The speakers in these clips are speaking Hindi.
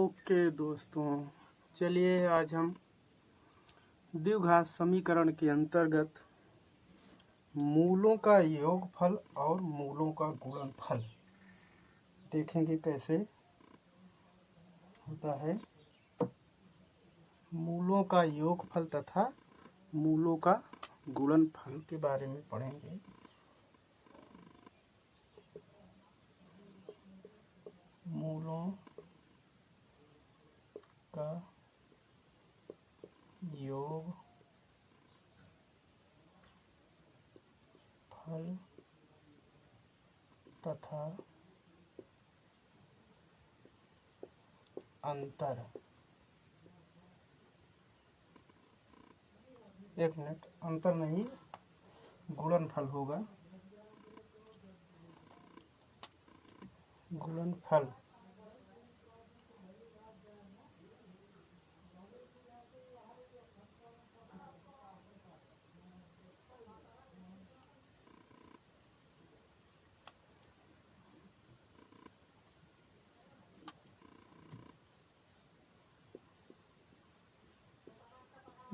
ओके दोस्तों, चलिए आज हम द्विघात समीकरण के अंतर्गत मूलों का योगफल और मूलों का गुणनफल देखेंगे कैसे होता है। मूलों का योगफल तथा मूलों का गुणनफल के बारे में पढ़ेंगे। मूलों का योग फल तथा अंतर। एक मिनट, अंतर नहीं, गुणनफल होगा। गुणनफल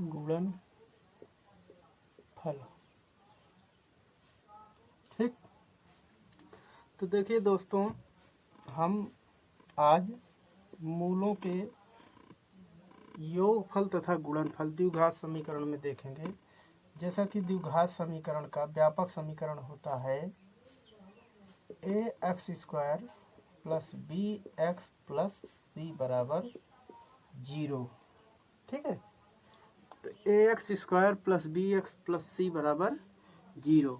गुणनफल ठीक। तो देखिए दोस्तों, हम आज मूलों के योगफल तथा गुणनफल द्विघात समीकरण में देखेंगे। जैसा कि द्विघात समीकरण का व्यापक समीकरण होता है ax² plus bx plus c बराबर 0। ठीक है, तो ax² plus bx plus c बराबर 0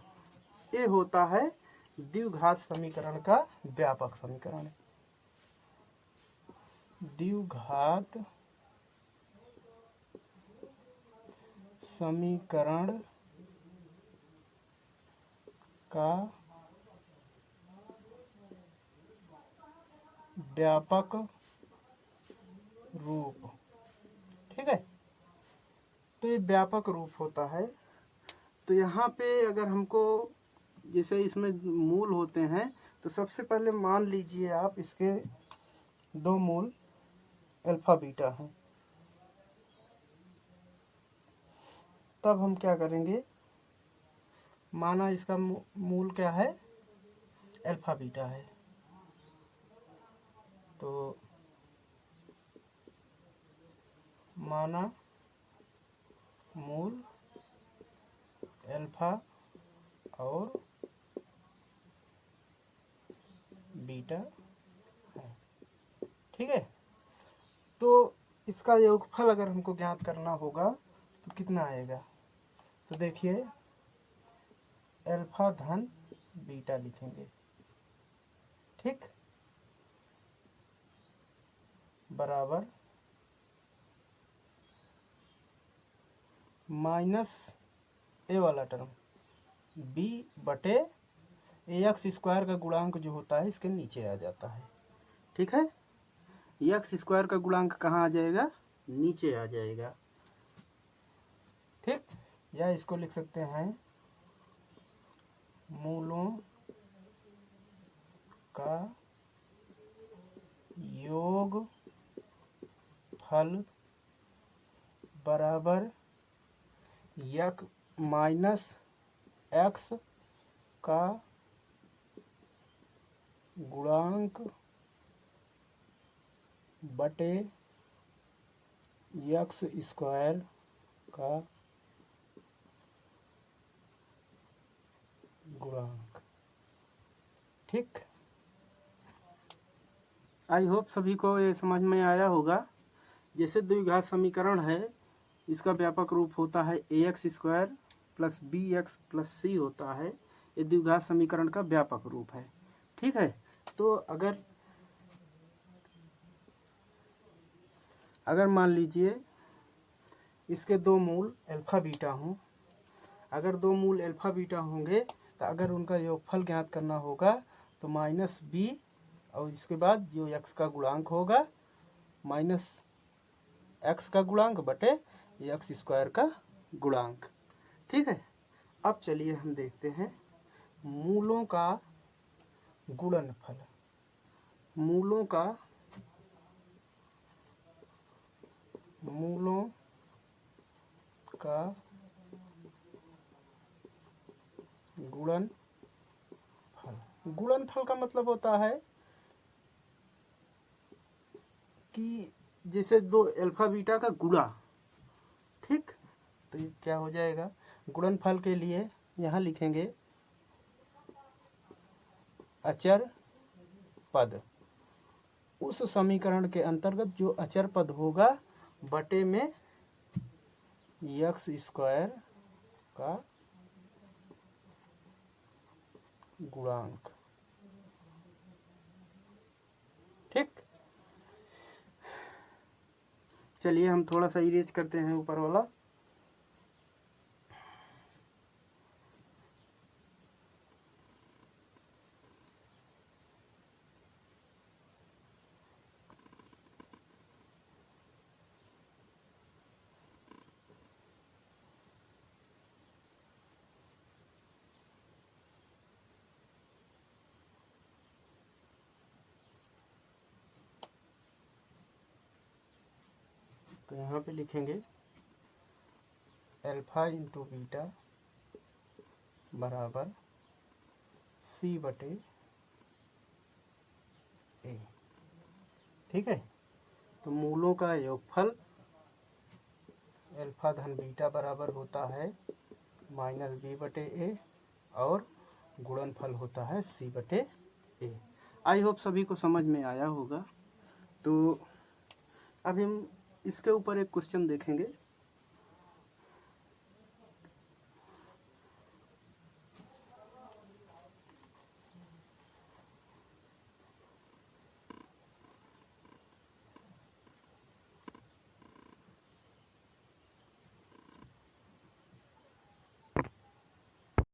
ये होता है द्विघात समीकरण का व्यापक समीकरण। द्विघात समीकरण का व्यापक रूप। ठीक है, तो ये व्यापक रूप होता है। तो यहाँ पे अगर हमको जैसे इसमें मूल होते हैं तो सबसे पहले मान लीजिए आप इसके दो मूल अल्फा बीटा हैं। तब हम क्या करेंगे, माना इसका मूल क्या है, अल्फा बीटा है, तो माना मूल अल्फा और बीटा है। ठीक है, तो इसका योगफल अगर हमको ज्ञात करना होगा तो कितना आएगा, तो देखिए अल्फा धन बीटा लिखेंगे। ठीक, बराबर माइनस ए वाला टर्म b बटे ax² का गुणांक जो होता है इसके नीचे आ जाता है। ठीक है, x² का गुणांक कहाँ आ जाएगा, नीचे आ जाएगा। ठीक, या इसको लिख सकते हैं मूलों का योग फल बराबर यक माइनस एक्स का गुणांक बटे x² का गुणांक। ठीक, आई होप सभी को ये समझ में आया होगा। जैसे द्विघात समीकरण है, इसका व्यापक रूप होता है ax² plus bx plus c होता है। ये द्विघात समीकरण का व्यापक रूप है। ठीक है, तो अगर मान लीजिए इसके दो मूल अल्फा बीटा हों, अगर दो मूल अल्फा बीटा होंगे तो अगर उनका योगफल ज्ञात करना होगा तो माइनस b और इसके बाद जो x का गुणांक होगा माइनस x का गुणांक बटे x² का गुणांक। ठीक है, अब चलिए हम देखते हैं मूलों का गुणनफल। मूलों का गुणनफल का मतलब होता है कि जैसे दो अल्फा बीटा का गुणा, ठीक। तो ये क्या हो जाएगा, गुणनफल के लिए यहाँ लिखेंगे अचर पद, उस समीकरण के अंतर्गत जो अचर पद होगा बटे में x² का गुणांक, ठीक। चलिए हम थोड़ा सा इरेज करते हैं ऊपर वाला। तो यहाँ पे लिखेंगे अल्फा इंटू बीटा बराबर c बटे a, ठीक है। तो मूलों का योगफल अल्फा धन बीटा बराबर होता है -b बटे a और गुणनफल होता है c बटे a। आई होप सभी को समझ में आया होगा। तो अभी हम इसके ऊपर एक क्वेश्चन देखेंगे।